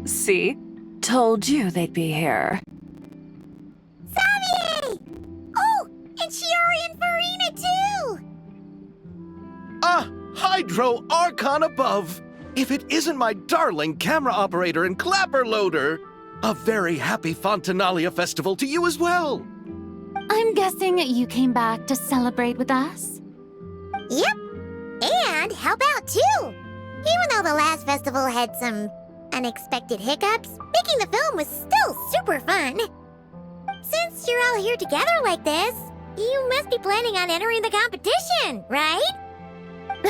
See? Told you they'd be here. Xavier! Oh, and Shiori and Farina too! Ah, Hydro Archon above! If it isn't my darling camera operator and clapper loader! A very happy Fontinalia festival to you as well! I'm guessing you came back to celebrate with us? Yep, and help out too! Even though the last festival had some unexpected hiccups, making the film was still super fun. Since you're all here together like this, you must be planning on entering the competition, right?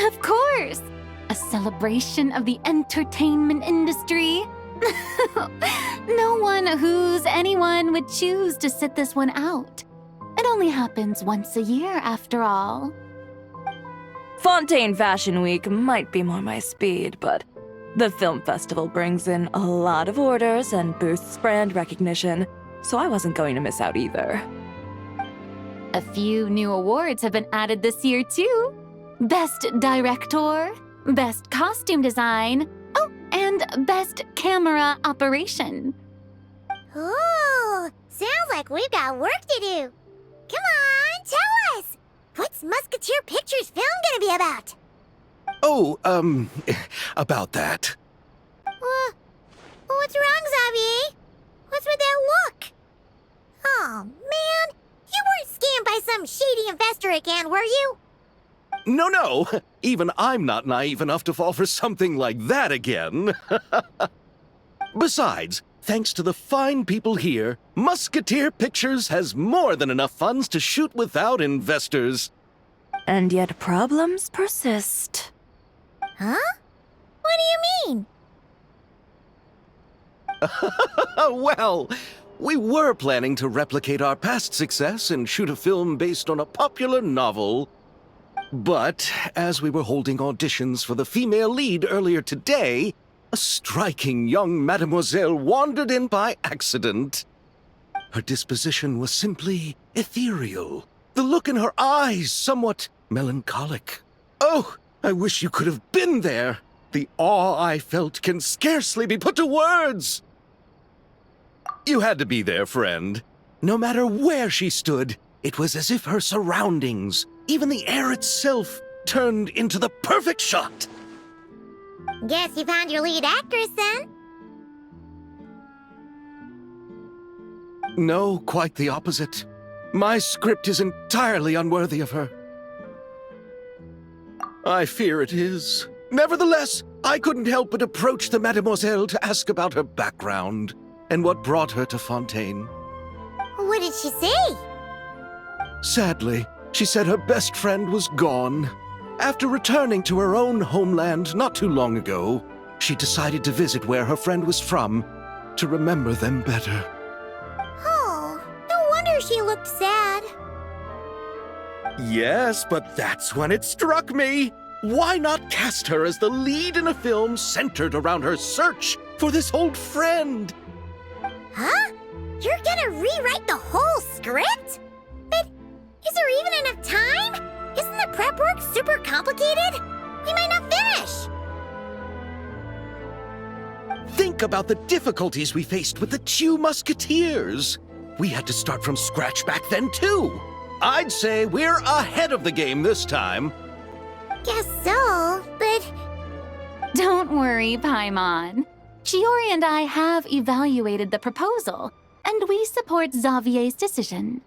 Of course! A celebration of the entertainment industry. No one who's anyone would choose to sit this one out. It only happens once a year, after all. Fontaine Fashion Week might be more my speed, but the film festival brings in a lot of orders and boosts brand recognition, so I wasn't going to miss out either. A few new awards have been added this year, too. Best Director, Best Costume Design, oh, and Best Camera Operation. Ooh, sounds like we've got work to do. Come on, tell us! What's Musketeer Pictures film gonna be about? Oh, about that. What's wrong, Xavier? What's with that look? Oh, man. You weren't scammed by some shady investor again, were you? No. Even I'm not naive enough to fall for something like that again. Besides, thanks to the fine people here, Musketeer Pictures has more than enough funds to shoot without investors. And yet problems persist. Huh? What do you mean? Well, we were planning to replicate our past success and shoot a film based on a popular novel. But as we were holding auditions for the female lead earlier today, a striking young mademoiselle wandered in by accident. Her disposition was simply ethereal, the look in her eyes somewhat melancholic. Oh, I wish you could have been there. The awe I felt can scarcely be put to words. You had to be there, friend. No matter where she stood, it was as if her surroundings, even the air itself, turned into the perfect shot. Guess you found your lead actress, then? No, quite the opposite. My script is entirely unworthy of her. I fear it is. Nevertheless, I couldn't help but approach the mademoiselle to ask about her background and what brought her to Fontaine. What did she say? Sadly, she said her best friend was gone. After returning to her own homeland not too long ago, she decided to visit where her friend was from to remember them better. Oh, no wonder she looked sad. Yes, but that's when it struck me. Why not cast her as the lead in a film centered around her search for this old friend? Huh? You're gonna rewrite the whole script? But is there even enough time? Isn't the prep work super complicated? We might not finish. Think about the difficulties we faced with the two Musketeers. We had to start from scratch back then, too. I'd say we're ahead of the game this time. Guess so, but... Don't worry, Paimon. Shiori and I have evaluated the proposal, and we support Xavier's decision.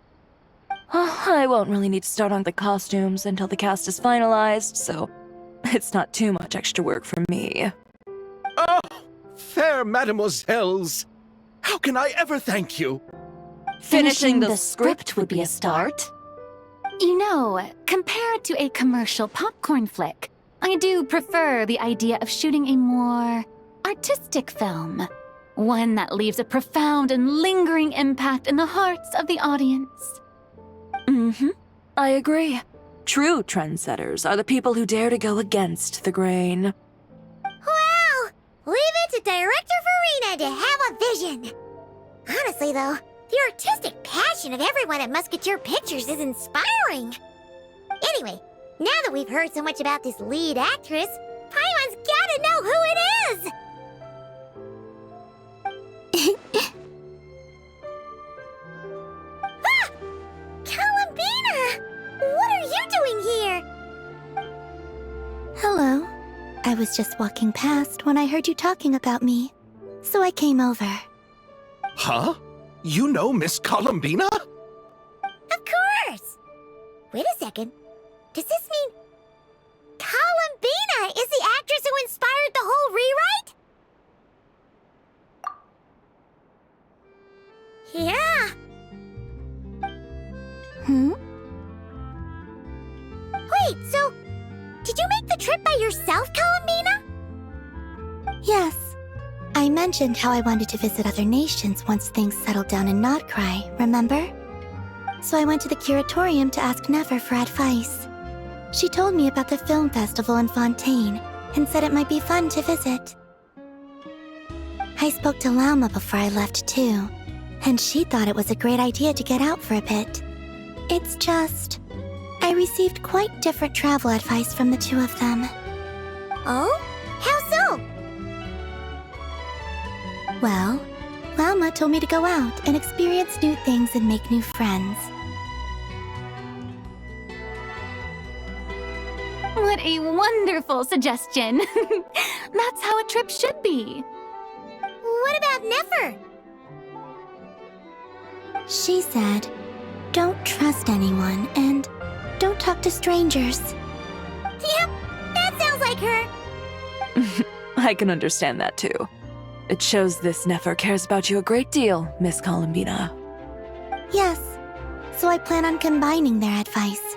I won't really need to start on the costumes until the cast is finalized, so it's not too much extra work for me. Oh, fair mademoiselles. How can I ever thank you? Finishing the script would be a start. You know, compared to a commercial popcorn flick, I do prefer the idea of shooting a more artistic film. One that leaves a profound and lingering impact in the hearts of the audience. I agree. True trendsetters are the people who dare to go against the grain. Wow! Leave it to Director Farina to have a vision. Honestly, though, the artistic passion of everyone at Musketeer Pictures is inspiring. Anyway, now that we've heard so much about this lead actress, Paimon's gotta know who it is! Ah! Columbina! What are you doing here? Hello. I was just walking past when I heard you talking about me, so I came over. Huh? You know Miss Columbina? Of course! Wait a second. Does this mean Columbina is the actress who inspired the whole rewrite? Yeah. Wait, so did you make the trip by yourself, Columbina? Yes. I mentioned how I wanted to visit other nations once things settled down in Notcry, remember? So I went to the curatorium to ask Nefer for advice. She told me about the film festival in Fontaine and said it might be fun to visit. I spoke to Lauma before I left too, and she thought it was a great idea to get out for a bit. It's just, I received quite different travel advice from the two of them. Oh? How so? Well, Lauma told me to go out and experience new things and make new friends. What a wonderful suggestion. That's how a trip should be. What about Nefer? She said, don't trust anyone and don't talk to strangers. Yep, that sounds like her. I can understand that too. It shows this Nefer cares about you a great deal, Miss Columbina. Yes, so I plan on combining their advice.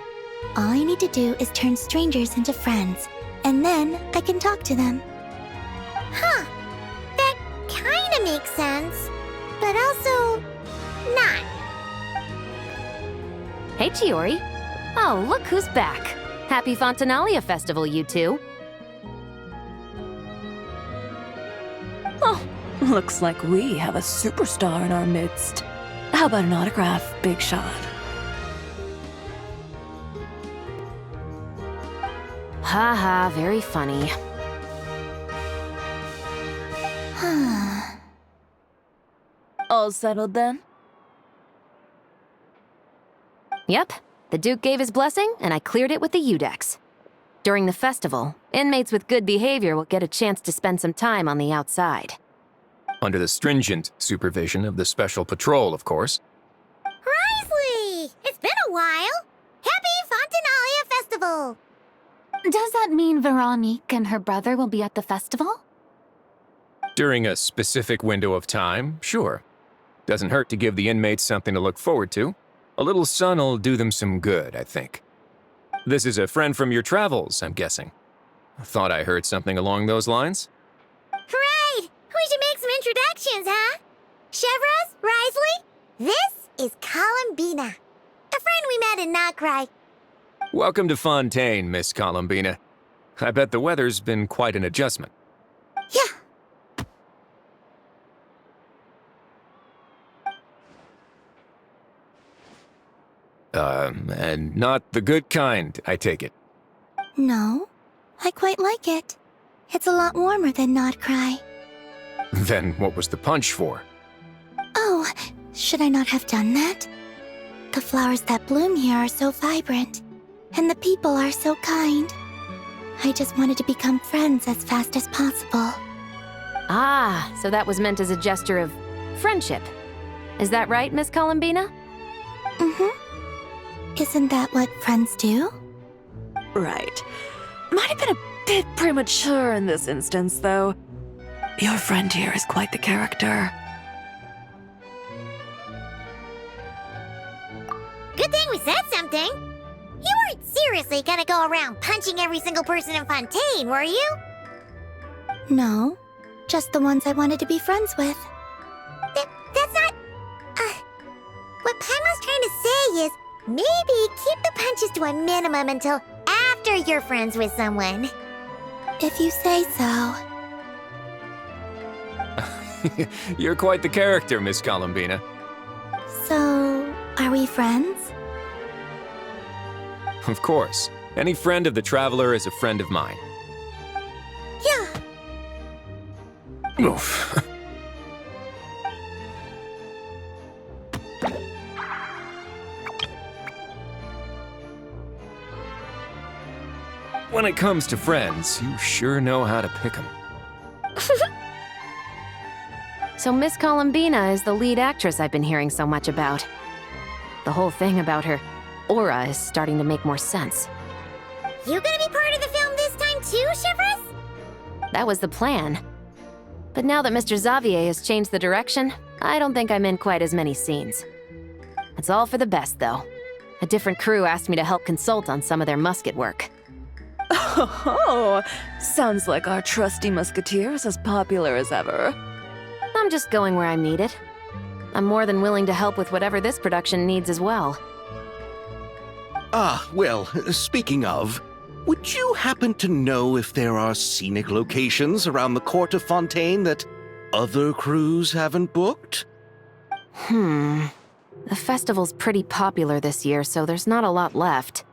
All I need to do is turn strangers into friends, and then I can talk to them. Huh. That kinda makes sense, but also not. Hey, Chiori. Oh, look who's back. Happy Fontinalia Festival, you two. Oh, looks like we have a superstar in our midst. How about an autograph, Big Shot? Haha, very funny. All settled then? Yep, the Duke gave his blessing, and I cleared it with the Udex. During the festival, inmates with good behavior will get a chance to spend some time on the outside. Under the stringent supervision of the Special Patrol, of course. Risley! It's been a while! Happy Fontinalia Festival! Does that mean Veronique and her brother will be at the festival? During a specific window of time, sure. Doesn't hurt to give the inmates something to look forward to. A little sun'll do them some good, I think. This is a friend from your travels, I'm guessing. Thought I heard something along those lines. Right! We should make some introductions, huh? Chevros, Risley, this is Columbina, a friend we met in Notcry. Welcome to Fontaine, Miss Columbina. I bet the weather's been quite an adjustment. Yeah. And not the good kind, I take it. No, I quite like it. It's a lot warmer than Notcry. Then what was the punch for? Oh, should I not have done that? The flowers that bloom here are so vibrant, and the people are so kind. I just wanted to become friends as fast as possible. Ah, so that was meant as a gesture of friendship. Is that right, Miss Columbina? Mm-hmm. Isn't that what friends do? Right. Might have been a bit premature in this instance, though. Your friend here is quite the character. Good thing we said something. You weren't seriously gonna go around punching every single person in Fontaine, were you? No, just the ones I wanted to be friends with. That's not... What Paimon's trying to say is, maybe keep the punches to a minimum until after you're friends with someone. If you say so. You're quite the character, Miss Columbina. So, are we friends? Of course. Any friend of the Traveler is a friend of mine. Yeah. Oof. When it comes to friends, you sure know how to pick 'em. So Miss Columbina is the lead actress I've been hearing so much about. The whole thing about her aura is starting to make more sense. You gonna be part of the film this time too, Shivers? That was the plan. But now that Mr. Xavier has changed the direction, I don't think I'm in quite as many scenes. It's all for the best, though. A different crew asked me to help consult on some of their musket work. Oh, sounds like our trusty musketeer is as popular as ever. I'm just going where I'm needed. I'm more than willing to help with whatever this production needs as well. Ah, well, speaking of, would you happen to know if there are scenic locations around the court of Fontaine that other crews haven't booked? The festival's pretty popular this year, so there's not a lot left.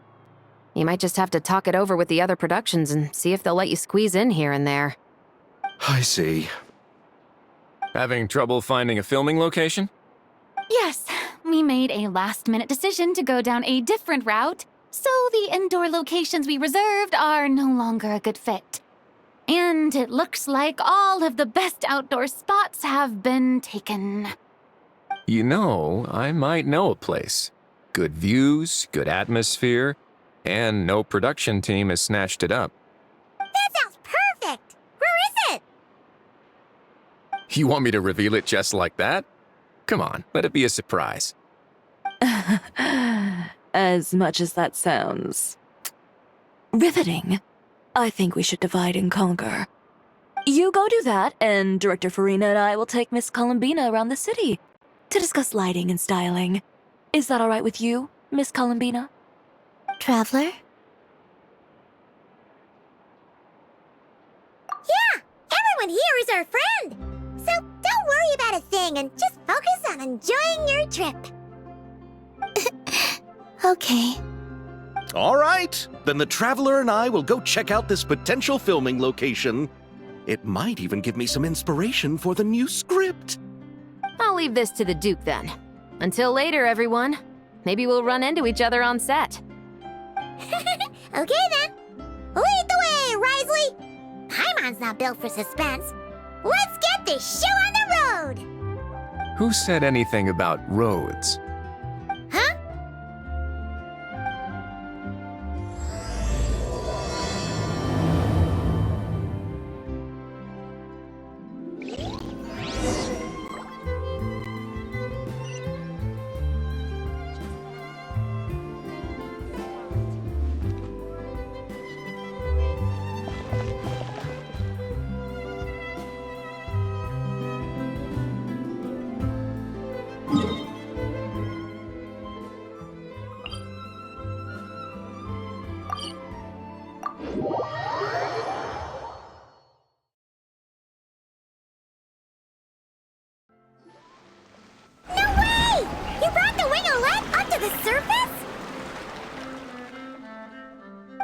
You might just have to talk it over with the other productions and see if they'll let you squeeze in here and there. I see. Having trouble finding a filming location? Yes, we made a last-minute decision to go down a different route, so the indoor locations we reserved are no longer a good fit. And it looks like all of the best outdoor spots have been taken. You know, I might know a place. Good views, good atmosphere, and no production team has snatched it up. That sounds perfect! Where is it? You want me to reveal it just like that? Come on, let it be a surprise. As much as that sounds riveting, I think we should divide and conquer. You go do that, and Director Farina and I will take Miss Columbina around the city to discuss lighting and styling. Is that all right with you, Miss Columbina? Traveler? Yeah, everyone here is our friend. So don't worry about a thing and just focus on enjoying your trip. Okay. All right, then the Traveler and I will go check out this potential filming location. It might even give me some inspiration for the new script. I'll leave this to the Duke then. Until later, everyone. Maybe we'll run into each other on set. Okay then. Lead the way, Risley. Paimon's not built for suspense. Let's get this show on the road. Who said anything about roads? Huh?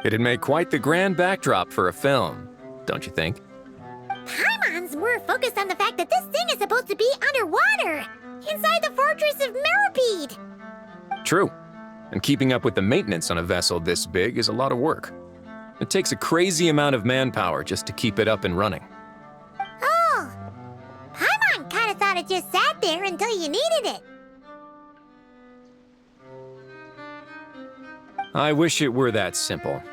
It'd make quite the grand backdrop for a film, don't you think? Paimon's more focused on the fact that this thing is supposed to be underwater, inside the fortress of Meripede. True. And keeping up with the maintenance on a vessel this big is a lot of work. It takes a crazy amount of manpower just to keep it up and running. Oh, Paimon kind of thought it just sat there until you needed it. I wish it were that simple.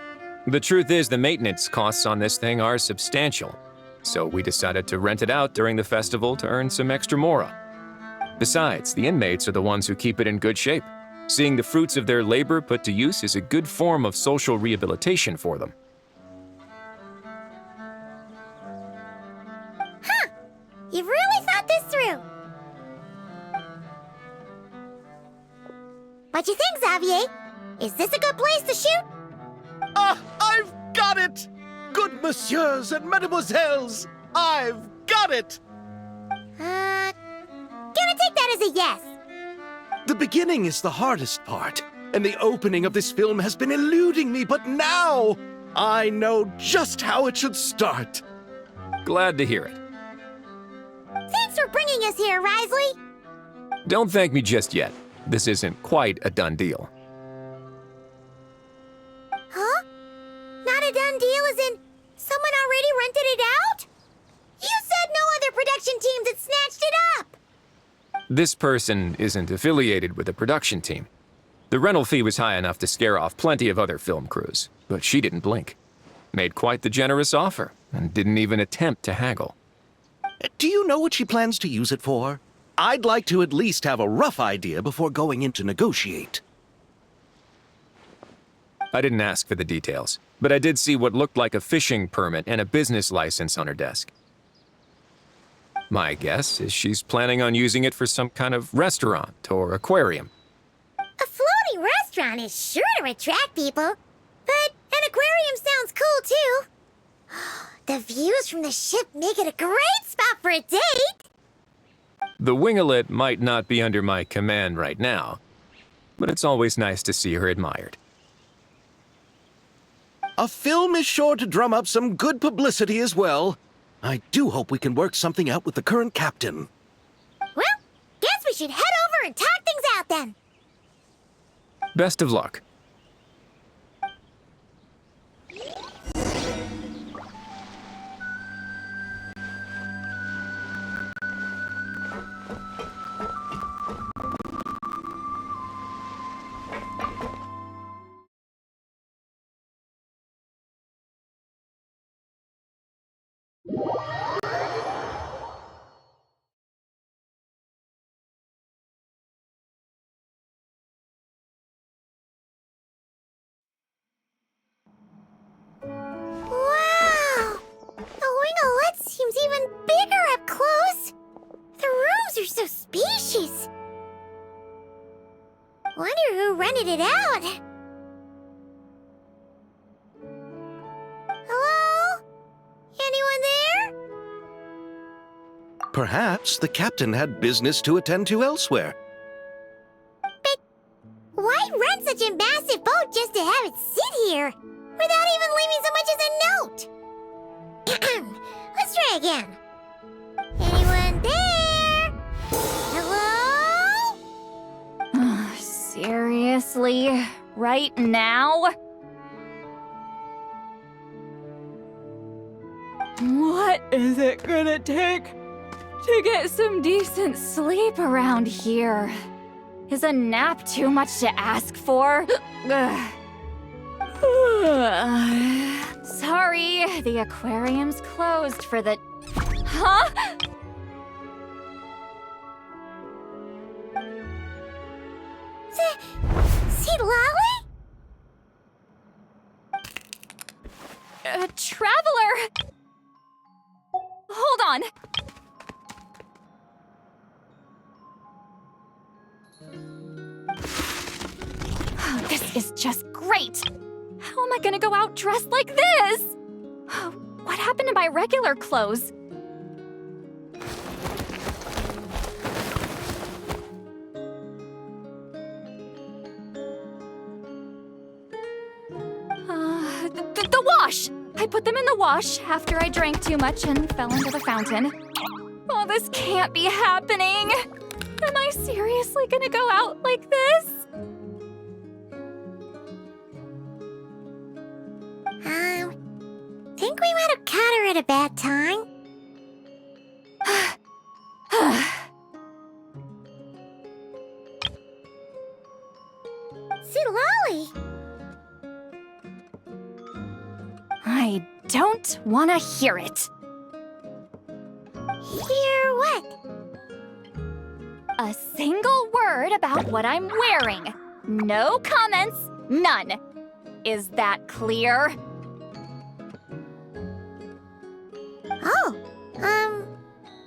The truth is the maintenance costs on this thing are substantial, so we decided to rent it out during the festival to earn some extra mora. Besides, the inmates are the ones who keep it in good shape. Seeing the fruits of their labor put to use is a good form of social rehabilitation for them. Huh, you've really thought this through. What you think, Xavier? Is this a good place to shoot? Ah, I've got it! Good messieurs and mesdemoiselles, I've got it! Gonna take that as a yes. The beginning is the hardest part, and the opening of this film has been eluding me, but now I know just how it should start. Glad to hear it. Thanks for bringing us here, Risley. Don't thank me just yet. This isn't quite a done deal. Huh? Not a done snatched it up! This person isn't affiliated with the production team. The rental fee was high enough to scare off plenty of other film crews, but she didn't blink. Made quite the generous offer, and didn't even attempt to haggle. Do you know what she plans to use it for? I'd like to at least have a rough idea before going in to negotiate. I didn't ask for the details, but I did see what looked like a fishing permit and a business license on her desk. My guess is she's planning on using it for some kind of restaurant or aquarium. A floating restaurant is sure to attract people, but an aquarium sounds cool too. The views from the ship make it a great spot for a date. The winglet might not be under my command right now, but it's always nice to see her admired. A film is sure to drum up some good publicity as well. I do hope we can work something out with the current captain. Well, guess we should head over and talk things out then. Best of luck. Wow! The winglet seems even bigger up close. The rooms are so spacious. Wonder who rented it out. Hello? Anyone there? Perhaps the captain had business to attend to elsewhere. But why rent such a massive boat just to have it sit here? Without even leaving so much as a note. Let's try again. Anyone there? Hello? Seriously? Right now? What is it gonna take to get some decent sleep around here? Is a nap too much to ask for? Ugh. Sorry, the aquarium's closed for the... Huh? See Lolly? A traveler! Hold on. Oh, this is just great. How am I gonna go out dressed like this? What happened to my regular clothes? The wash! I put them in the wash after I drank too much and fell into the fountain. Oh, this can't be happening! Am I seriously gonna go out like this? Think we might have caught her at a bad time. See Lolly! I don't want to hear it. Hear what? A single word about what I'm wearing. No comments, none. Is that clear? Oh,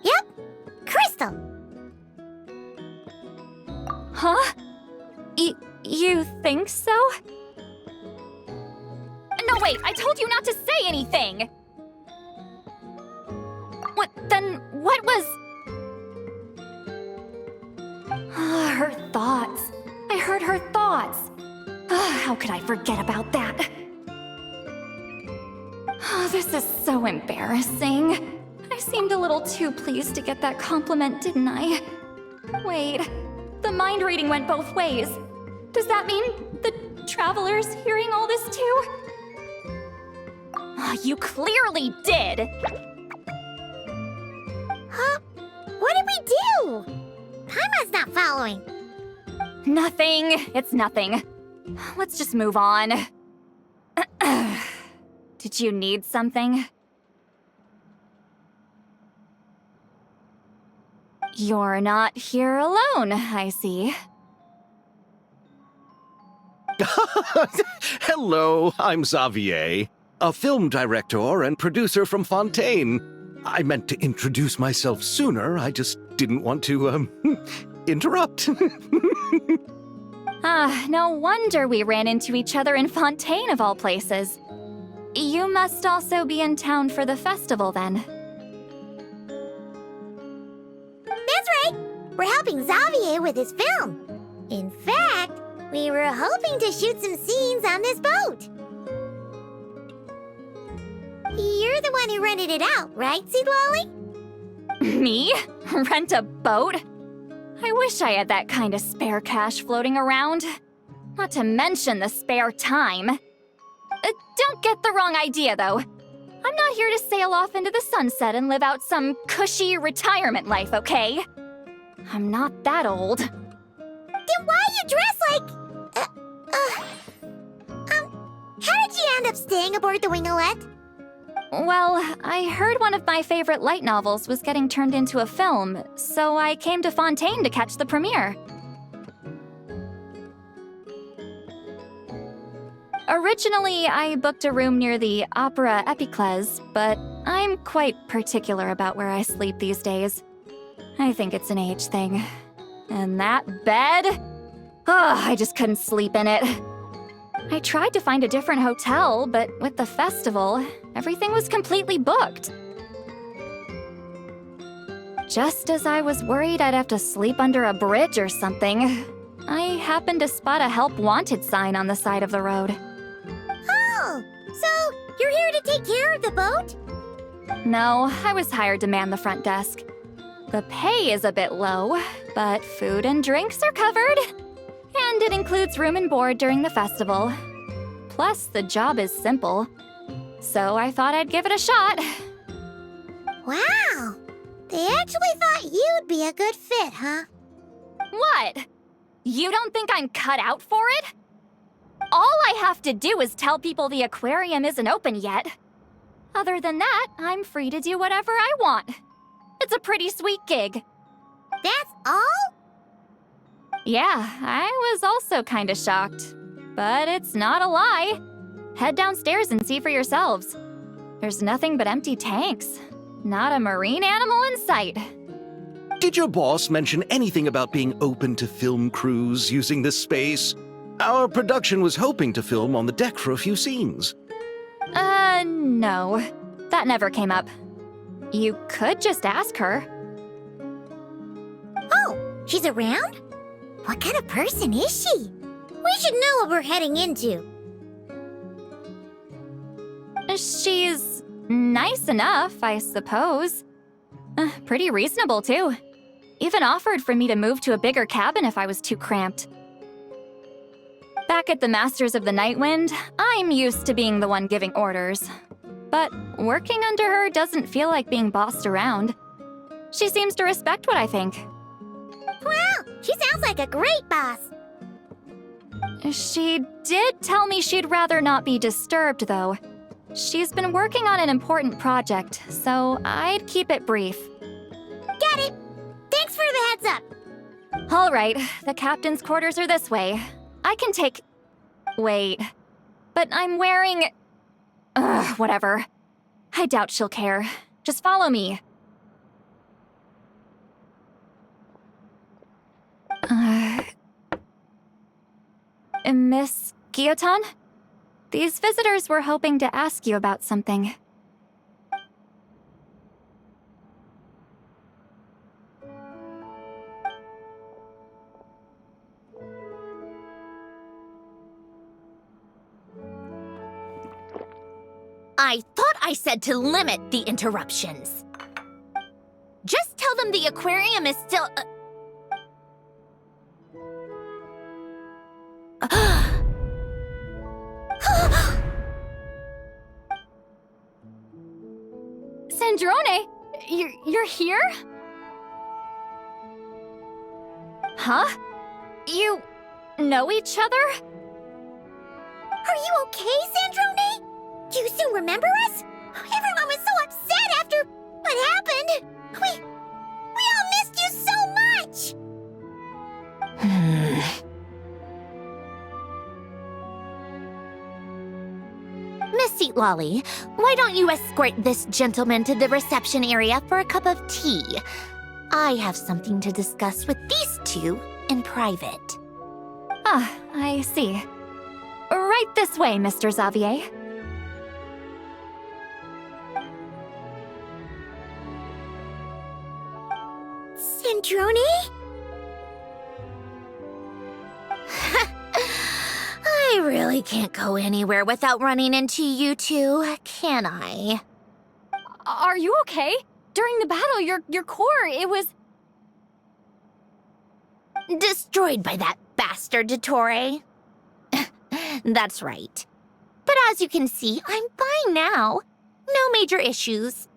yep. Crystal. Huh? You think so? No, wait, I told you not to say anything! What was... Her thoughts. I heard her thoughts. How could I forget about that? This is so embarrassing. I seemed a little too pleased to get that compliment, didn't I? Wait, the mind reading went both ways. Does that mean the traveler's hearing all this too? You clearly did! Huh? What did we do? Paimon's not following. Nothing. It's nothing. Let's just move on. Did you need something? You're not here alone, I see. Hello, I'm Xavier, a film director and producer from Fontaine. I meant to introduce myself sooner, I just didn't want to, interrupt. No wonder we ran into each other in Fontaine of all places. You must also be in town for the festival then. That's right. We're helping Xavier with his film. In fact, we were hoping to shoot some scenes on this boat. You're the one who rented it out, right, Seed Lolly? Me? Rent a boat? I wish I had that kind of spare cash floating around. Not to mention the spare time. Don't get the wrong idea, though. I'm not here to sail off into the sunset and live out some cushy retirement life, okay? I'm not that old. Then why you dress like... how did you end up staying aboard the Winglet? Well, I heard one of my favorite light novels was getting turned into a film, so I came to Fontaine to catch the premiere. Originally, I booked a room near the Opera Epiclese, but I'm quite particular about where I sleep these days. I think it's an age thing. And that bed? I just couldn't sleep in it. I tried to find a different hotel, but with the festival, everything was completely booked. Just as I was worried I'd have to sleep under a bridge or something, I happened to spot a help wanted sign on the side of the road. Oh, so you're here to take care of the boat? No, I was hired to man the front desk. The pay is a bit low, but food and drinks are covered. And it includes room and board during the festival. Plus, the job is simple. So I thought I'd give it a shot. Wow, they actually thought you'd be a good fit, huh? What? You don't think I'm cut out for it? All I have to do is tell people the aquarium isn't open yet. Other than that, I'm free to do whatever I want. It's a pretty sweet gig. That's all? Yeah, I was also kinda shocked. But it's not a lie. Head downstairs and see for yourselves. There's nothing but empty tanks. Not a marine animal in sight. Did your boss mention anything about being open to film crews using this space? Our production was hoping to film on the deck for a few scenes. No. That never came up. You could just ask her. Oh, she's around? What kind of person is she? We should know what we're heading into. She's nice enough, I suppose. Pretty reasonable, too. Even offered for me to move to a bigger cabin if I was too cramped. Back at the Masters of the Nightwind, I'm used to being the one giving orders. But working under her doesn't feel like being bossed around. She seems to respect what I think. Wow, she sounds like a great boss. She did tell me she'd rather not be disturbed, though. She's been working on an important project, so I'd keep it brief. Got it. Thanks for the heads up. All right, the captain's quarters are this way. I can take... Wait. But I'm wearing... whatever. I doubt she'll care. Just follow me. Miss Guillotin? These visitors were hoping to ask you about something. I thought I said to limit the interruptions. Just tell them the aquarium is still... Sandrone, you're here? Huh? You know each other? Are you okay, Sandrone? Do you still remember us? Everyone was so upset after what happened. We all missed you so much. Miss Seat Lolly, why don't you escort this gentleman to the reception area for a cup of tea? I have something to discuss with these two in private. Ah, I see. Right this way, Mr. Xavier. Sandrone? I really can't go anywhere without running into you two, can I? Are you okay? During the battle, your core, it was... Destroyed by that bastard Dottore. That's right. But as you can see, I'm fine now. No major issues.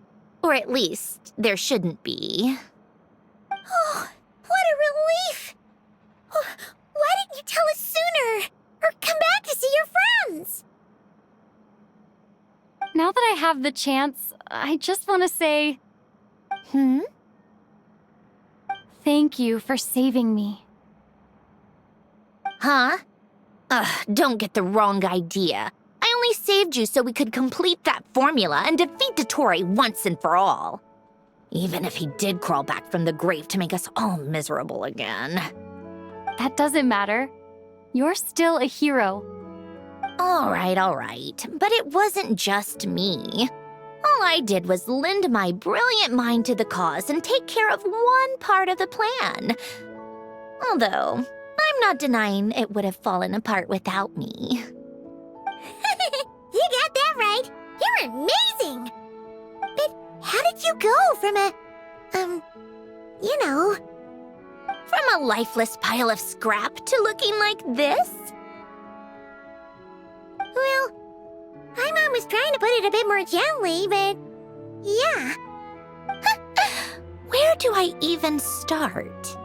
Or at least, there shouldn't be. Oh, what a relief! Why didn't you tell us sooner? Or come back to see your friends? Now that I have the chance, I just want to say... Thank you for saving me. Huh? Don't get the wrong idea. I only saved you so we could complete that formula and defeat Dottore once and for all. Even if he did crawl back from the grave to make us all miserable again. That doesn't matter. You're still a hero. All right. But it wasn't just me. All I did was lend my brilliant mind to the cause and take care of one part of the plan. Although, I'm not denying it would have fallen apart without me. You got that right. You're amazing. But how did you go from From a lifeless pile of scrap to looking like this? Well, my mom was trying to put it a bit more gently, but yeah. Where do I even start?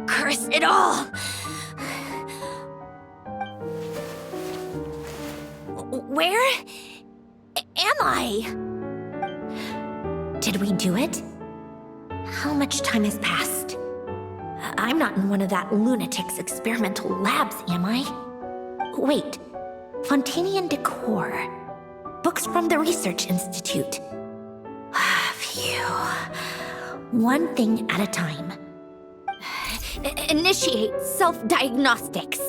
Curse it all! Where am I? Did we do it? How much time has passed? I'm not in one of that lunatic's experimental labs, am I? Wait, Fontanian decor. Books from the Research Institute. Phew. One thing at a time. Initiate self-diagnostics.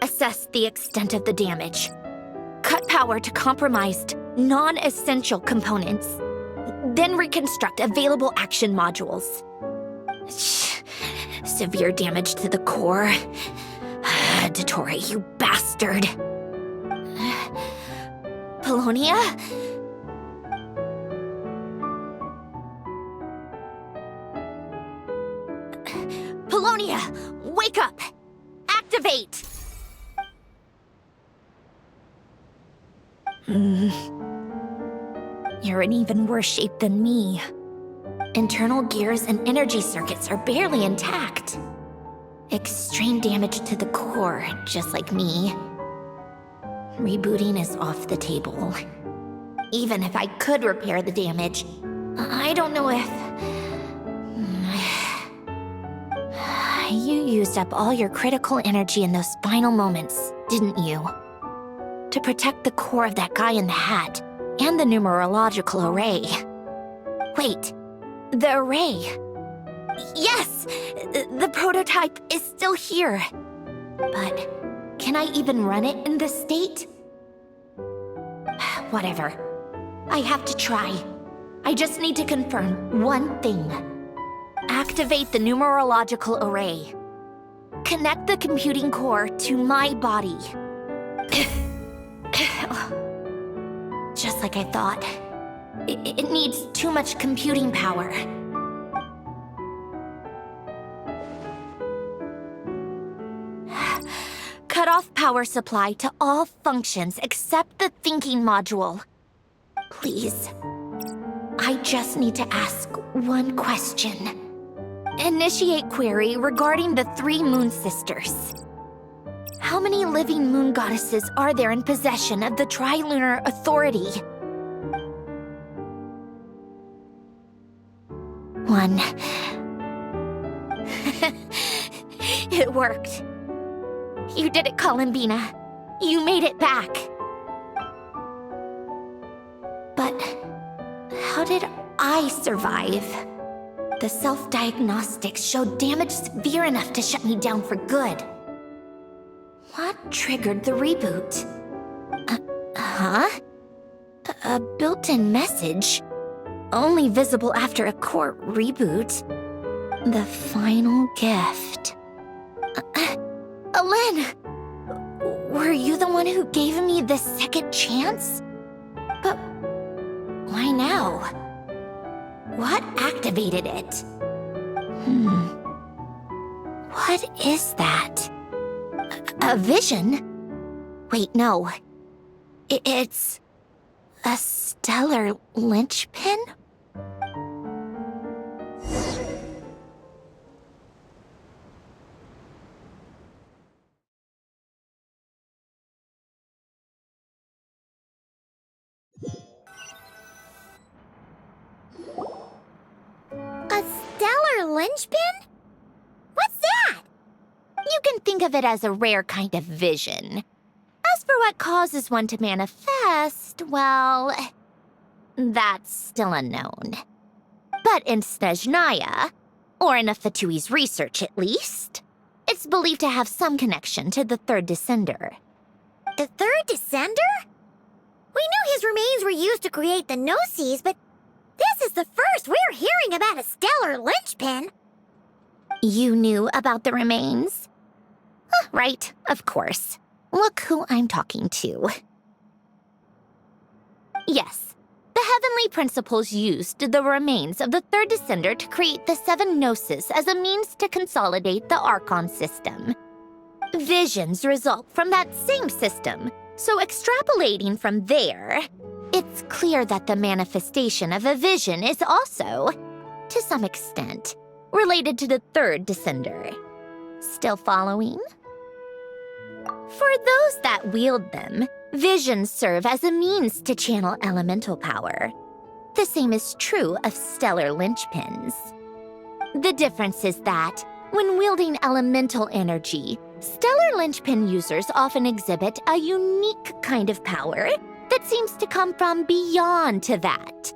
Assess the extent of the damage. Cut power to compromised, non-essential components. Then reconstruct available action modules. Severe damage to the core. Dottore, you bastard. Polonia? Polonia, wake up! Activate! You're in even worse shape than me. Internal gears and energy circuits are barely intact. Extreme damage to the core, just like me. Rebooting is off the table. Even if I could repair the damage, I don't know if... You used up all your critical energy in those final moments, didn't you? To protect the core of that guy in the hat, and the numerological array. Wait, the array. Yes! The prototype is still here. But can I even run it in this state? Whatever. I have to try. I just need to confirm one thing. Activate the numerological array. Connect the computing core to my body. Just like I thought. It needs too much computing power. Cut off power supply to all functions except the thinking module. Please. I just need to ask one question. Initiate query regarding the 3 moon sisters. How many living moon goddesses are there in possession of the Trilunar Authority? 1. It worked. You did it, Columbina. You made it back. But how did I survive? The self-diagnostics showed damage severe enough to shut me down for good. What triggered the reboot? A built-in message? Only visible after a core reboot. The final gift. Alen! Were you the one who gave me this second chance? But why now? What activated it? What is that? A vision? Wait, no. It's a stellar linchpin? A stellar linchpin? What's that? You can think of it as a rare kind of vision. As for what causes one to manifest, well, that's still unknown. But in Snezhnaya, or in Afatui's research at least, it's believed to have some connection to the third descender. The third descender? We knew his remains were used to create the Gnosis, but this is the first we're hearing about a stellar linchpin. You knew about the remains? Right, of course. Look who I'm talking to. Yes, the Heavenly Principles used the remains of the third descender to create the 7 Gnosis as a means to consolidate the Archon system. Visions result from that same system, so extrapolating from there, it's clear that the manifestation of a vision is also, to some extent, related to the third descender. Still following? For those that wield them, visions serve as a means to channel elemental power. The same is true of stellar linchpins. The difference is that, when wielding elemental energy, stellar linchpin users often exhibit a unique kind of power that seems to come from beyond to that.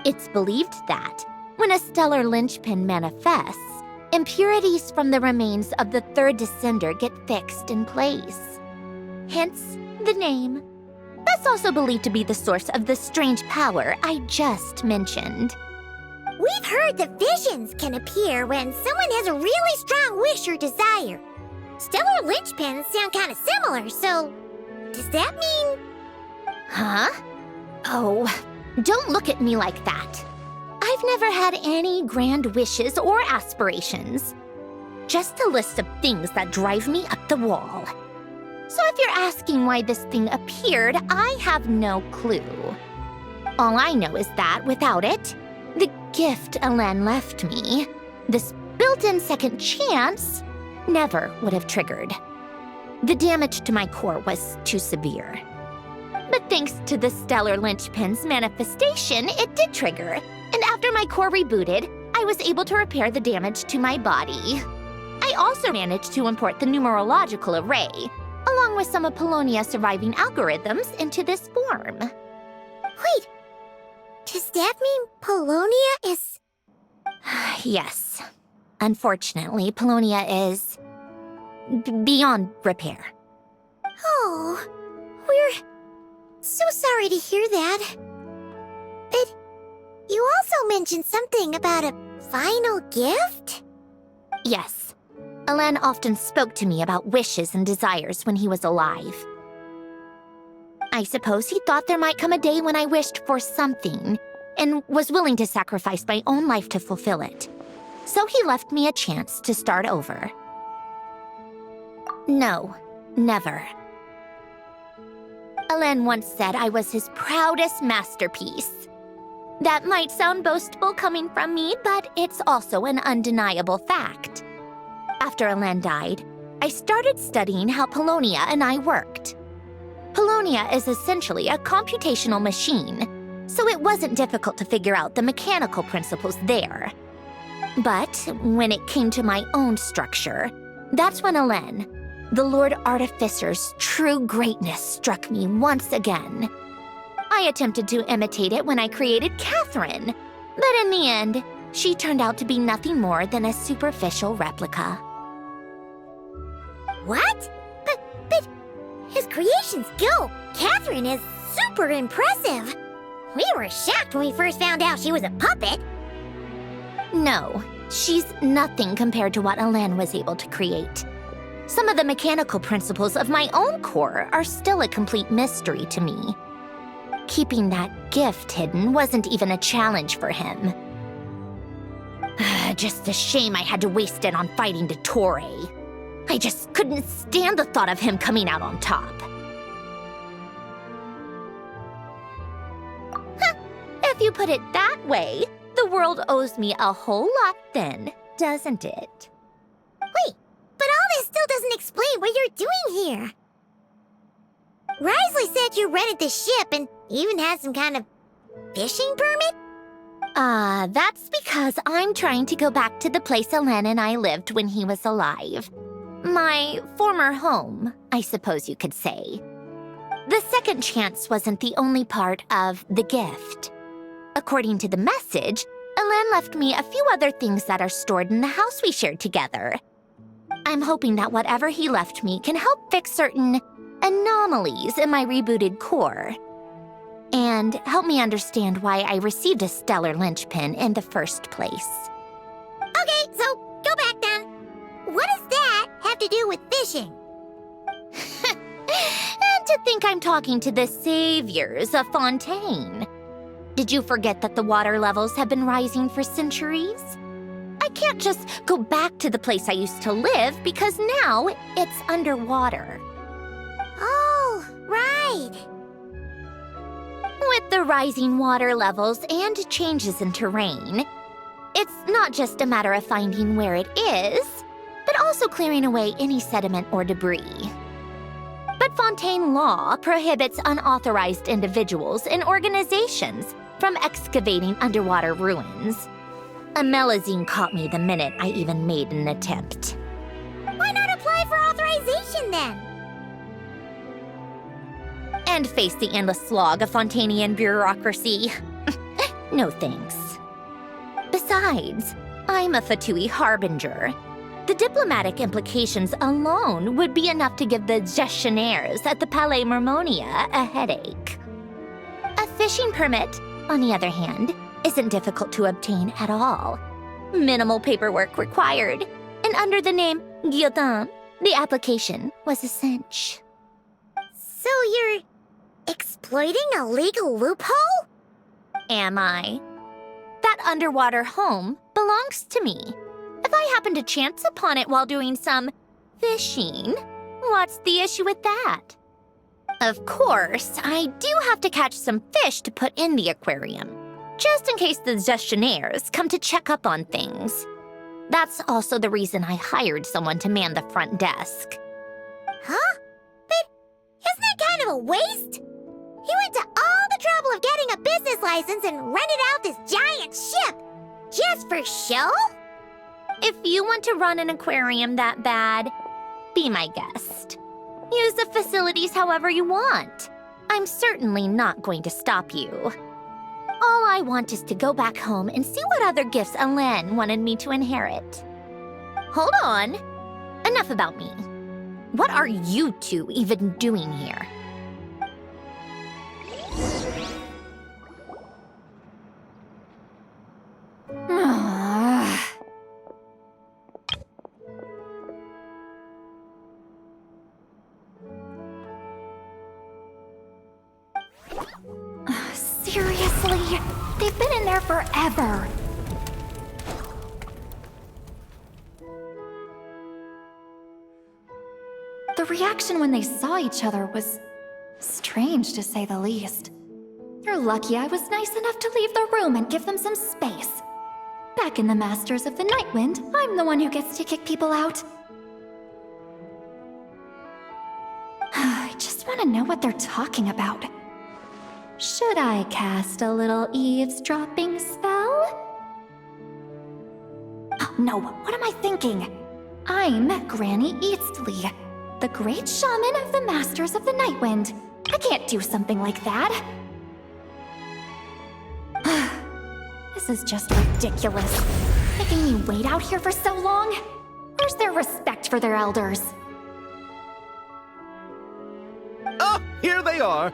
It's believed that, when a stellar linchpin manifests, impurities from the remains of the third descender get fixed in place. Hence, the name. That's also believed to be the source of the strange power I just mentioned. We've heard that visions can appear when someone has a really strong wish or desire. Stellar linchpins sound kind of similar, so does that mean... Huh? Oh, don't look at me like that. I've never had any grand wishes or aspirations. Just a list of things that drive me up the wall. So if you're asking why this thing appeared, I have no clue. All I know is that without it, the gift Alen left me, this built-in second chance, never would have triggered. The damage to my core was too severe. But thanks to the stellar linchpin's manifestation, it did trigger. And after my core rebooted, I was able to repair the damage to my body. I also managed to import the numerological array, along with some of Polonia's surviving algorithms, into this form. Wait, does that mean Polonia is... Yes. Unfortunately, Polonia is... beyond repair. Oh, we're so sorry to hear that. also mentioned something about a final gift? Yes. Alain often spoke to me about wishes and desires when he was alive. I suppose he thought there might come a day when I wished for something, and was willing to sacrifice my own life to fulfill it. So he left me a chance to start over. No, never. Alain once said I was his proudest masterpiece. That might sound boastful coming from me, but it's also an undeniable fact. After Alain died, I started studying how Polonia and I worked. Polonia is essentially a computational machine, so it wasn't difficult to figure out the mechanical principles there. But when it came to my own structure, that's when Alain, the Lord Artificer's true greatness, struck me once again. I attempted to imitate it when I created Catherine, but in the end, she turned out to be nothing more than a superficial replica. What? But his creation skill, Catherine, is super impressive. We were shocked when we first found out she was a puppet. No, she's nothing compared to what Alain was able to create. Some of the mechanical principles of my own core are still a complete mystery to me. Keeping that gift hidden wasn't even a challenge for him. Just a shame I had to waste it on fighting Dottore. I just couldn't stand the thought of him coming out on top. If you put it that way, the world owes me a whole lot then, doesn't it? Wait, but all this still doesn't explain what you're doing here. Risley said you rented the ship and even had some kind of fishing permit? That's because I'm trying to go back to the place Alain and I lived when he was alive. My former home, I suppose you could say. The second chance wasn't the only part of the gift. According to the message, Alain left me a few other things that are stored in the house we shared together. I'm hoping that whatever he left me can help fix certain anomalies in my rebooted core, and help me understand why I received a stellar linchpin in the first place. Okay, so go back then. What does that have to do with fishing? And to think I'm talking to the saviors of Fontaine. Did you forget that the water levels have been rising for centuries? I can't just go back to the place I used to live because now it's underwater. Oh, right. With the rising water levels and changes in terrain, it's not just a matter of finding where it is, but also clearing away any sediment or debris. But Fontaine law prohibits unauthorized individuals and organizations from excavating underwater ruins. A Melazine caught me the minute I even made an attempt. Why not apply for authorization then? And face the endless slog of Fontainian bureaucracy. No thanks. Besides, I'm a Fatui harbinger. The diplomatic implications alone would be enough to give the gestionnaires at the Palais Mermonia a headache. A fishing permit, on the other hand, isn't difficult to obtain at all. Minimal paperwork required, and under the name Guillotin, the application was a cinch. So you're exploiting a legal loophole? Am I? That underwater home belongs to me. If I happen to chance upon it while doing some fishing, what's the issue with that? Of course, I do have to catch some fish to put in the aquarium, just in case the gestionnaires come to check up on things. That's also the reason I hired someone to man the front desk. Huh? But isn't that kind of a waste? He went to all the trouble of getting a business license and rented out this giant ship, just for show? If you want to run an aquarium that bad, be my guest. Use the facilities however you want. I'm certainly not going to stop you. All I want is to go back home and see what other gifts Alain wanted me to inherit. Hold on. Enough about me. What are you two even doing here? Seriously? They've been in there forever. The reaction when they saw each other was strange, to say the least. You're lucky I was nice enough to leave the room and give them some space. Back in the Masters of the Nightwind, I'm the one who gets to kick people out. I just want to know what they're talking about. Should I cast a little eavesdropping spell? Oh, no, what am I thinking? I'm Granny Eastley, the great shaman of the Masters of the Nightwind. I can't do something like that. This is just ridiculous. Making me wait out here for so long? Where's their respect for their elders? Oh, here they are.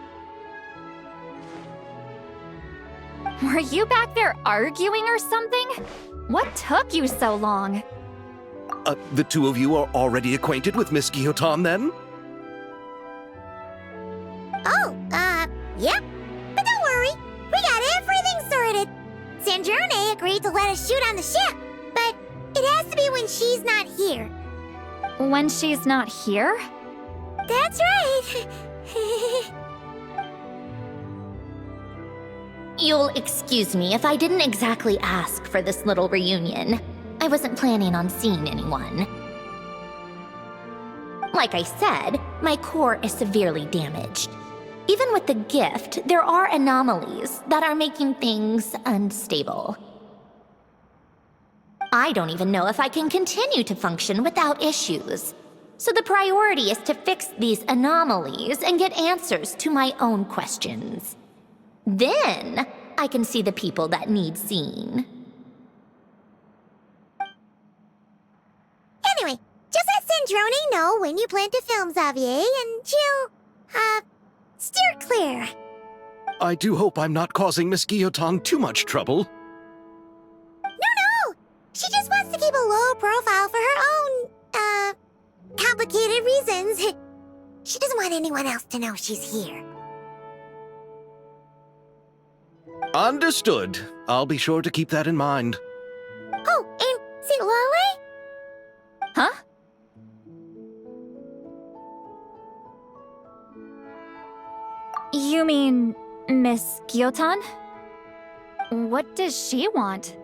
Were you back there arguing or something? What took you so long? The two of you are already acquainted with Miss Guillotin, then? Oh, yep. But don't worry, we got everything sorted. Sandrone agreed to let us shoot on the ship, but it has to be when she's not here. When she's not here? That's right. You'll excuse me if I didn't exactly ask for this little reunion. I wasn't planning on seeing anyone. Like I said, my core is severely damaged. Even with the gift, there are anomalies that are making things unstable. I don't even know if I can continue to function without issues. So the priority is to fix these anomalies and get answers to my own questions. Then, I can see the people that need seeing. Anyway, just let Sandrone know when you plan to film Xavier, and she'll, steer clear. I do hope I'm not causing Miss Guillotin too much trouble. No! She just wants to keep a low profile for her own, complicated reasons. She doesn't want anyone else to know she's here. Understood. I'll be sure to keep that in mind. Oh, and see Lale? Huh? You mean Miss Guillotin? What does she want?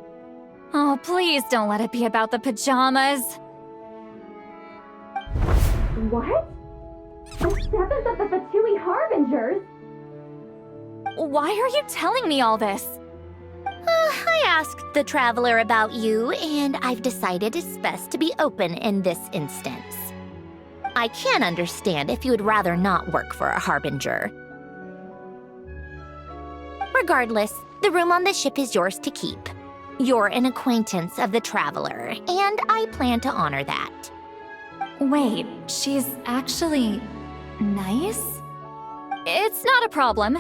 Oh, please don't let it be about the pajamas. What? The 7th of the Fatui Harbingers? Why are you telling me all this? I asked the Traveler about you, and I've decided it's best to be open in this instance. I can understand if you would rather not work for a Harbinger. Regardless, the room on the ship is yours to keep. You're an acquaintance of the Traveler, and I plan to honor that. Wait, she's actually nice? It's not a problem.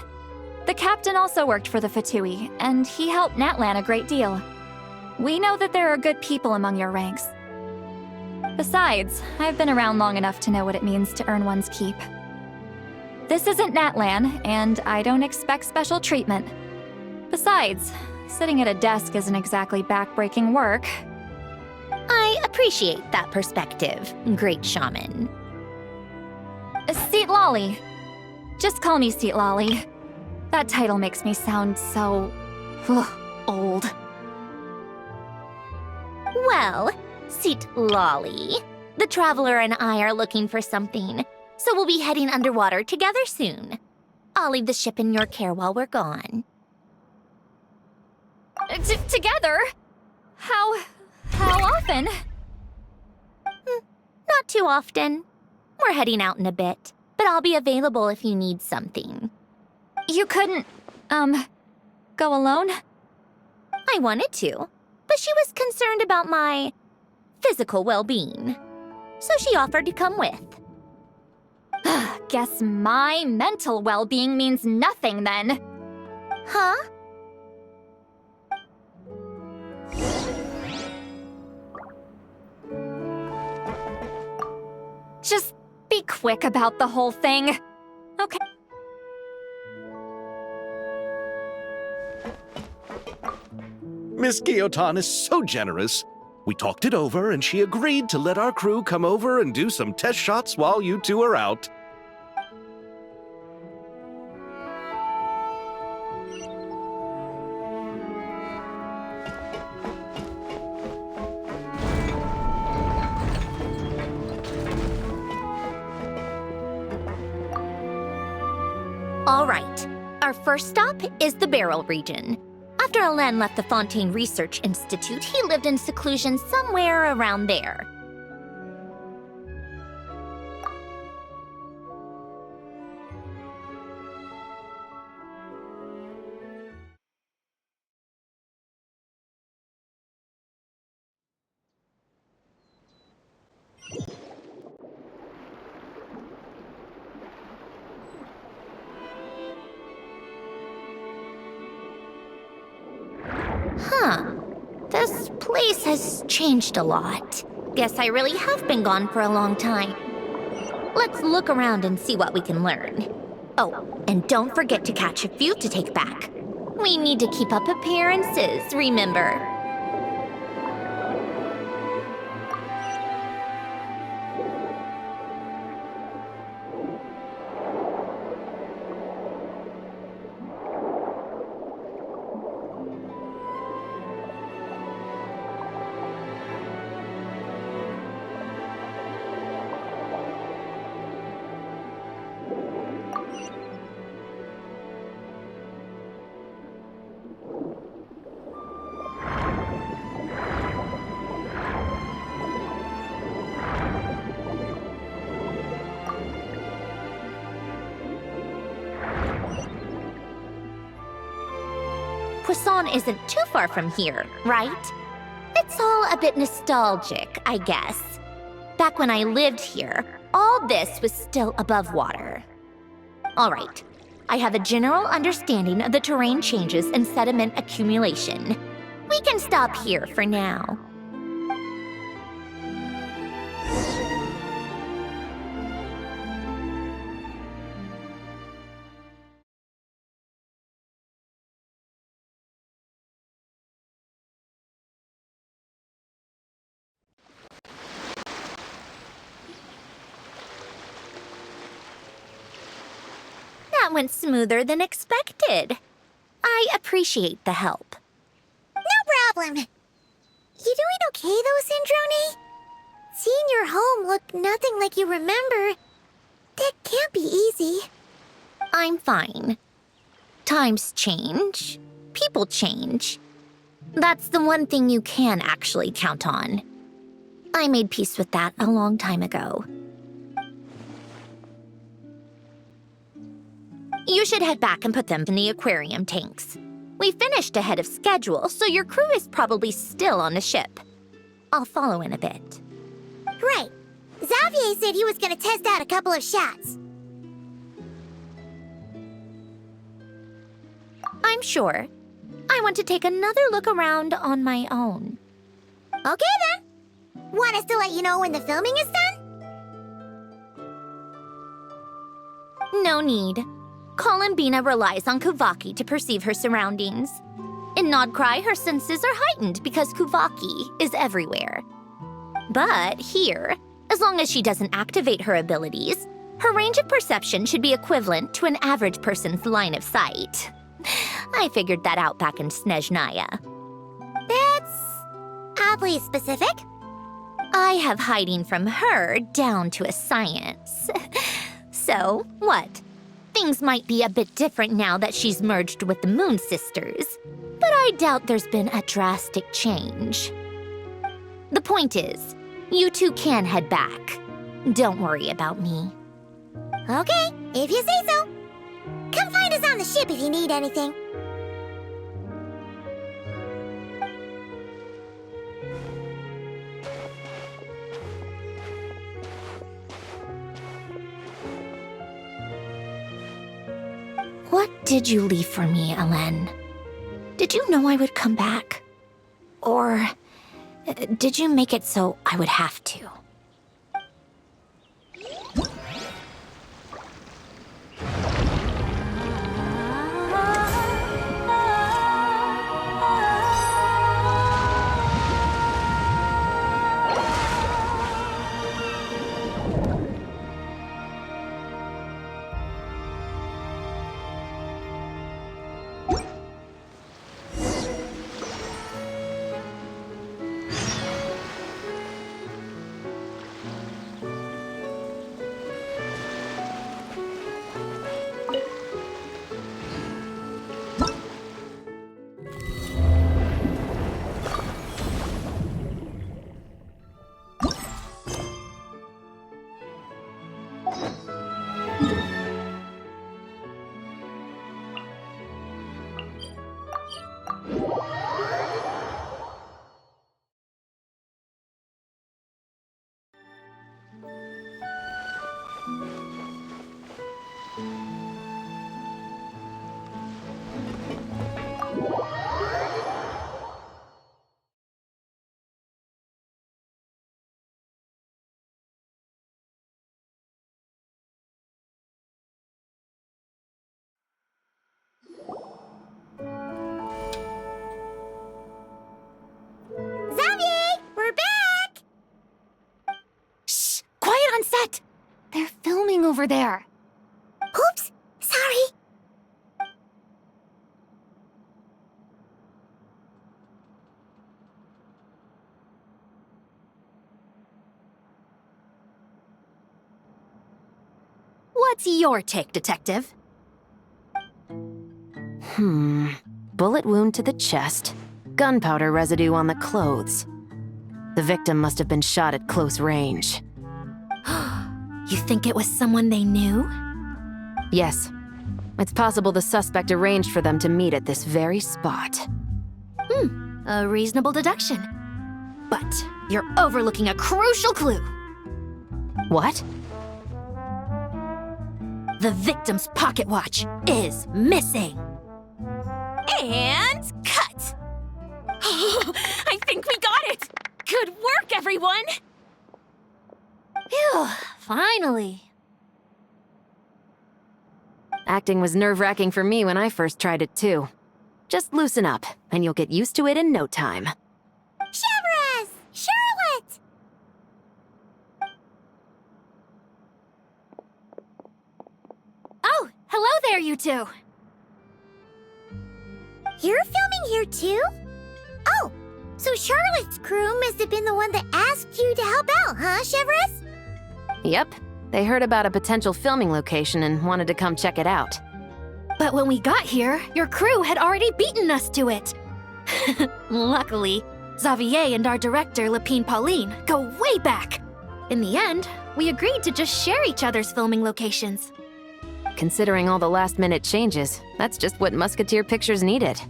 The captain also worked for the Fatui, and he helped Natlan a great deal. We know that there are good people among your ranks. Besides, I've been around long enough to know what it means to earn one's keep. This isn't Natlan, and I don't expect special treatment. Besides, sitting at a desk isn't exactly backbreaking work. I appreciate that perspective, great shaman. Seat Lolly. Just call me Seat Lolly. That title makes me sound so... old. Well, Seat Lolly, the Traveler and I are looking for something, so we'll be heading underwater together soon. I'll leave the ship in your care while we're gone. Together? How often? Not too often. We're heading out in a bit, but I'll be available if you need something. You couldn't, go alone? I wanted to, but she was concerned about my physical well-being, so she offered to come with. Guess my mental well-being means nothing then. Huh? Just be quick about the whole thing. Okay. Miss Guillotin is so generous. We talked it over, and she agreed to let our crew come over and do some test shots while you two are out. All right. Our first stop is the Barrel region. After Alain left the Fontaine Research Institute, he lived in seclusion somewhere around there. Huh. This place has changed a lot. Guess I really have been gone for a long time. Let's look around and see what we can learn. Oh, and don't forget to catch a few to take back. We need to keep up appearances, remember? Poisson isn't too far from here, right? It's all a bit nostalgic, I guess. Back when I lived here, all this was still above water. All right, I have a general understanding of the terrain changes and sediment accumulation. We can stop here for now. That went smoother than expected. I appreciate the help. No problem. You doing okay though, Sandrone? Seeing your home look nothing like you remember, that can't be easy. I'm fine. Times change. People change. That's the one thing you can actually count on. I made peace with that a long time ago. You should head back and put them in the aquarium tanks. We finished ahead of schedule, so your crew is probably still on the ship. I'll follow in a bit. Right. Xavier said he was gonna test out a couple of shots. I'm sure. I want to take another look around on my own. Okay then. Want us to let you know when the filming is done? No need. Columbina relies on Kuvaki to perceive her surroundings. In Nodcry, her senses are heightened because Kuvaki is everywhere. But here, as long as she doesn't activate her abilities, her range of perception should be equivalent to an average person's line of sight. I figured that out back in Snezhnaya. That's oddly specific. I have hiding from her down to a science. So, what? Things might be a bit different now that she's merged with the Moon Sisters, but I doubt there's been a drastic change. The point is, you two can head back. Don't worry about me. Okay, if you say so. Come find us on the ship if you need anything. What did you leave for me, Alain? Did you know I would come back? Or did you make it so I would have to? Xavier, we're back! Shh! Quiet on set! They're filming over there. Oops, sorry. What's your take, Detective? Bullet wound to the chest. Gunpowder residue on the clothes. The victim must have been shot at close range. You think it was someone they knew? Yes. It's possible the suspect arranged for them to meet at this very spot. A reasonable deduction. But you're overlooking a crucial clue. What? The victim's pocket watch is missing. And cut! I think we got it! Good work, everyone! Phew, finally. Acting was nerve-wracking for me when I first tried it too. Just loosen up, and you'll get used to it in no time. Severus! Charlotte! Oh, hello there, you two. You're filming here too? Oh, so Charlotte's crew must have been the one that asked you to help out, huh, Severus? Yep. They heard about a potential filming location and wanted to come check it out. But when we got here, your crew had already beaten us to it. Luckily, Xavier and our director, Lapine Pauline, go way back. In the end, we agreed to just share each other's filming locations. Considering all the last-minute changes, that's just what Musketeer Pictures needed.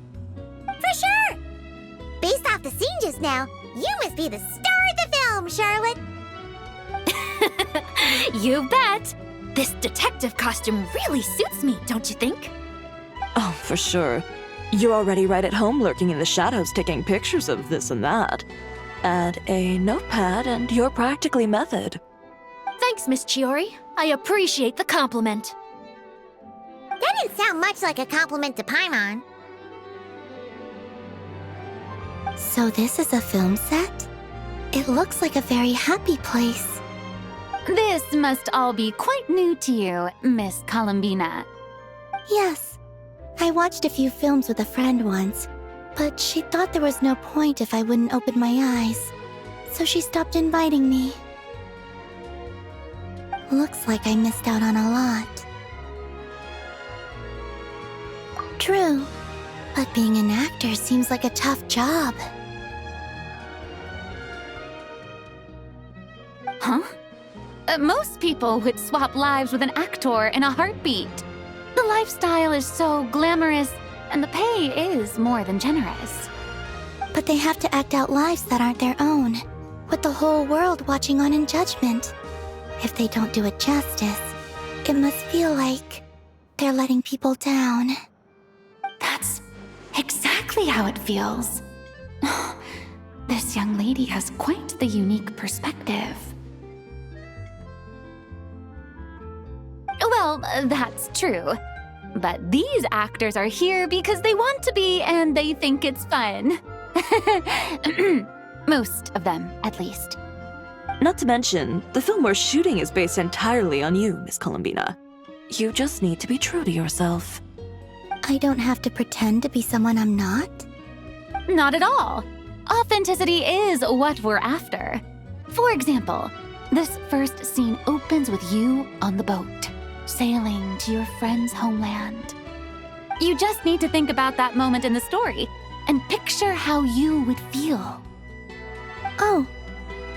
For sure! Based off the scene just now, you must be the star of the film, Charlotte! You bet! This detective costume really suits me, don't you think? Oh, for sure. You're already right at home lurking in the shadows taking pictures of this and that. Add a notepad and you're practically method. Thanks, Miss Chiori. I appreciate the compliment. That didn't sound much like a compliment to Paimon. So this is a film set? It looks like a very happy place. This must all be quite new to you, Miss Columbina. Yes. I watched a few films with a friend once, but she thought there was no point if I wouldn't open my eyes. So she stopped inviting me. Looks like I missed out on a lot. True, but being an actor seems like a tough job. Huh? Most people would swap lives with an actor in a heartbeat. The lifestyle is so glamorous, and the pay is more than generous. But they have to act out lives that aren't their own, with the whole world watching on in judgment. If they don't do it justice, it must feel like they're letting people down. That's exactly how it feels. This young lady has quite the unique perspective. Well, that's true. But these actors are here because they want to be and they think it's fun. Most of them, at least. Not to mention, the film we're shooting is based entirely on you, Miss Columbina. You just need to be true to yourself. I don't have to pretend to be someone I'm not? Not at all. Authenticity is what we're after. For example, this first scene opens with you on the boat, sailing to your friend's homeland. You just need to think about that moment in the story and picture how you would feel. Oh,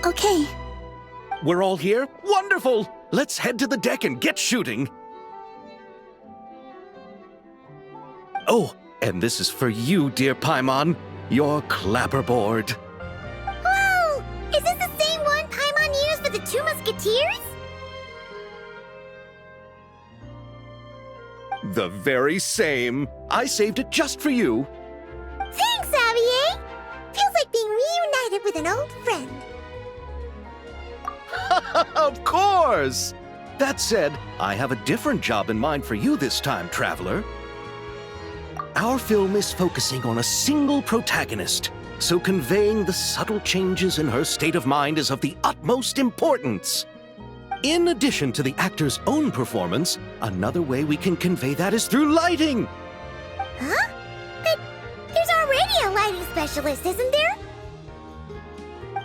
okay. We're all here? Wonderful! Let's head to the deck and get shooting. Oh, And this is for you, dear Paimon, your clapperboard. Whoa! Is this the same one Paimon used for the Two Musketeers? The very same. I saved it just for you. Thanks, Xavier! Feels like being reunited with an old friend. Of course! That said, I have a different job in mind for you this time, Traveler. Our film is focusing on a single protagonist, so conveying the subtle changes in her state of mind is of the utmost importance. In addition to the actor's own performance, another way we can convey that is through lighting. Huh? But there's already a lighting specialist, isn't there?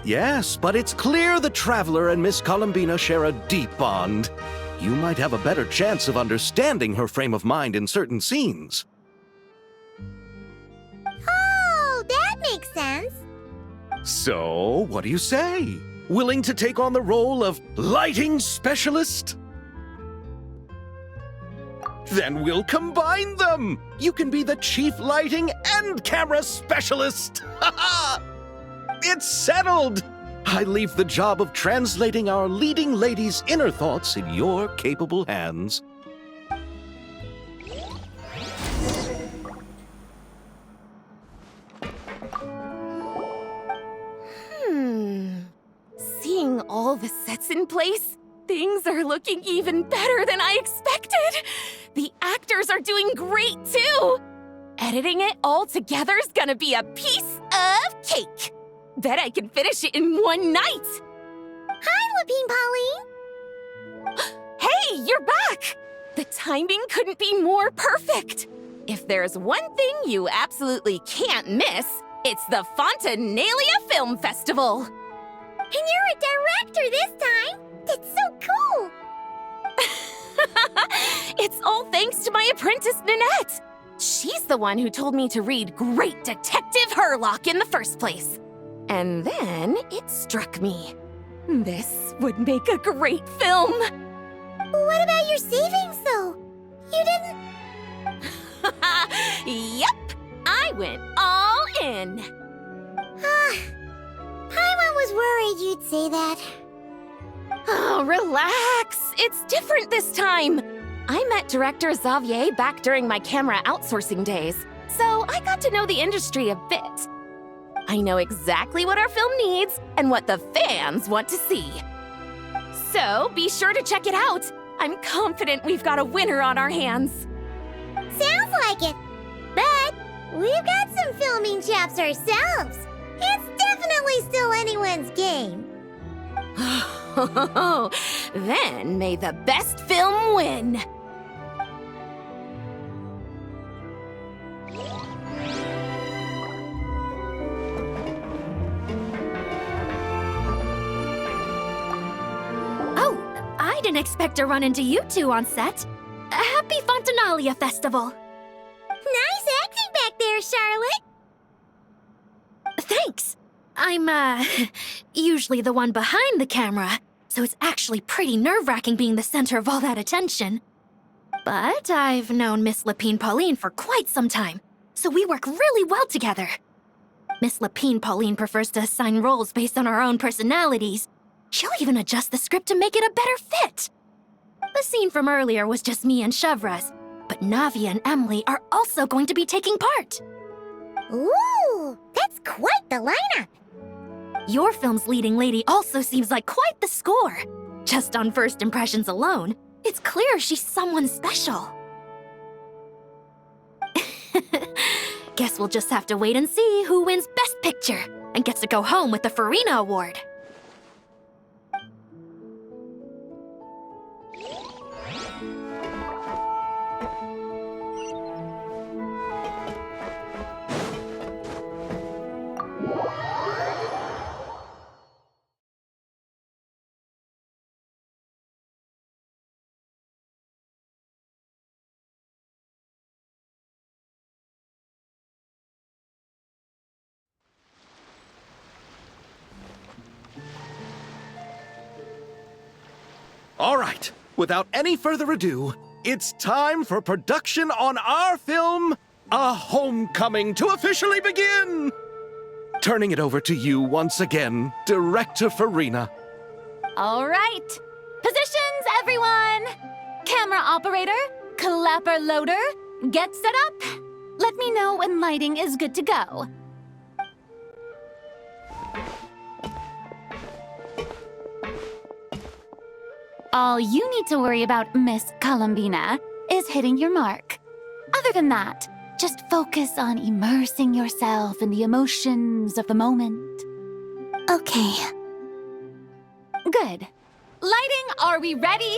Yes, but it's clear the Traveler and Miss Columbina share a deep bond. You might have a better chance of understanding her frame of mind in certain scenes. Oh, that makes sense. So, what do you say? Willing to take on the role of lighting specialist? Then we'll combine them! You can be the chief lighting and camera specialist! Ha ha! It's settled! I leave the job of translating our leading lady's inner thoughts in your capable hands. Seeing all the sets in place, things are looking even better than I expected. The actors are doing great too. Editing it all together is gonna be a piece of cake. Bet I can finish it in one night. Hi, Lapine Pauline. Hey, you're back! The timing couldn't be more perfect. If there's one thing you absolutely can't miss, it's the Fontinalia Film Festival. And you're a director this time. That's so cool. It's all thanks to my apprentice, Nanette. She's the one who told me to read Great Detective Herlock in the first place. And then it struck me. This would make a great film. What about your savings, though? You didn't... Yep, I went all in. Paimon was worried you'd say that. Oh, relax. It's different this time. I met director Xavier back during my camera outsourcing days, so I got to know the industry a bit. I know exactly what our film needs and what the fans want to see. So be sure to check it out. I'm confident we've got a winner on our hands. Sounds like it. But we've got some filming chops ourselves. It's definitely still anyone's game. Then may the best film win. Oh, I didn't expect to run into you two on set. Happy Fontinalia Festival. Nice acting back there, Charlotte. Thanks. I'm, usually the one behind the camera, so it's actually pretty nerve-wracking being the center of all that attention. But I've known Miss Lapine Pauline for quite some time, so we work really well together. Miss Lapine Pauline prefers to assign roles based on our own personalities. She'll even adjust the script to make it a better fit. The scene from earlier was just me and Chevres, but Navia and Emily are also going to be taking part. Ooh, that's quite the lineup. Your film's leading lady also seems like quite the score. Just on first impressions alone, it's clear she's someone special. Guess we'll just have to wait and see who wins Best Picture and gets to go home with the Farina Award. All right, without any further ado, it's time for production on our film, a homecoming to officially begin! Turning it over to you once again, Director Farina. All right. Positions, everyone! Camera operator, clapper loader, get set up. Let me know when lighting is good to go. All you need to worry about, Miss Columbina, is hitting your mark. Other than that, just focus on immersing yourself in the emotions of the moment. Okay. Good. Lighting, are we ready?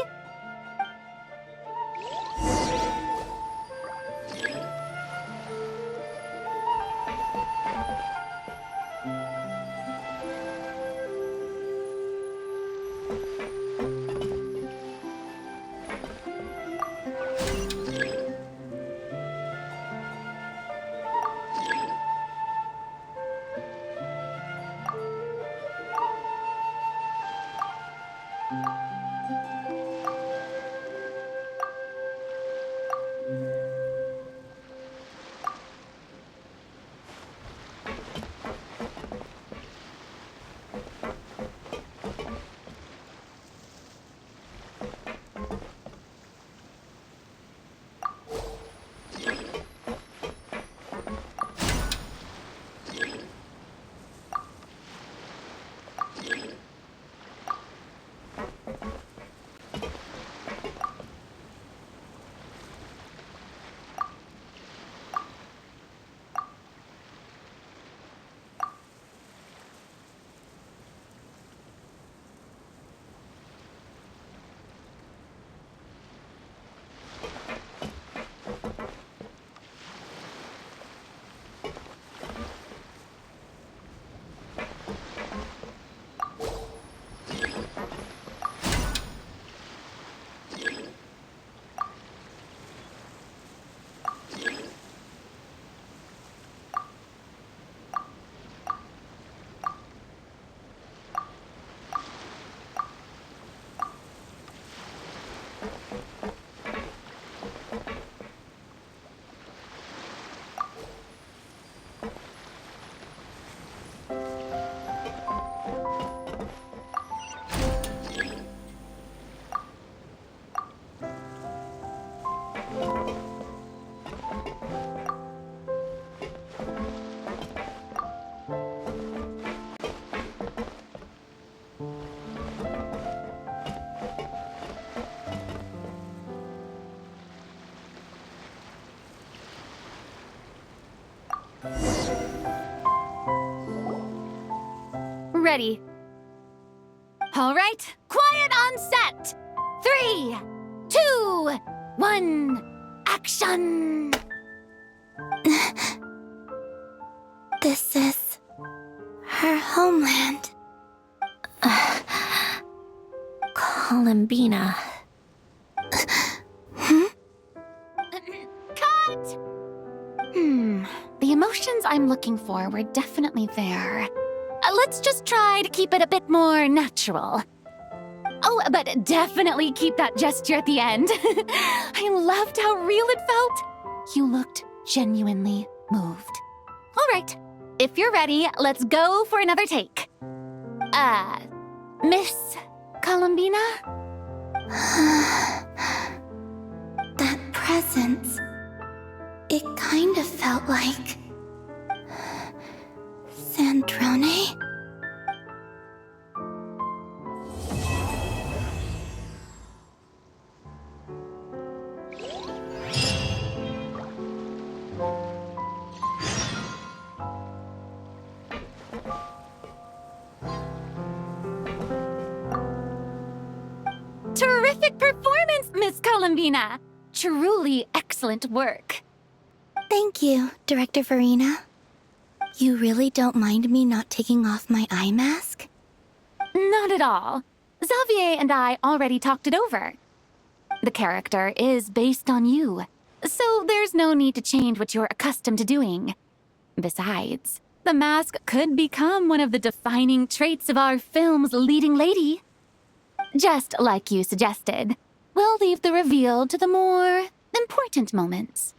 Ready. All right, quiet on set. 3, 2, 1, action! This is her homeland. Columbina. Cut! The emotions I'm looking for were definitely there. Let's just try to keep it a bit more natural. Oh, but definitely keep that gesture at the end. I loved how real it felt. You looked genuinely moved. All right, if you're ready, let's go for another take. Miss Columbina? That presence. It kind of felt like Sandrone? Terrific performance, Miss Columbina! Truly excellent work. Thank you, Director Farina. You really don't mind me not taking off my eye mask? Not at all. Xavier and I already talked it over. The character is based on you, so there's no need to change what you're accustomed to doing. Besides, the mask could become one of the defining traits of our film's leading lady. Just like you suggested, we'll leave the reveal to the more important moments.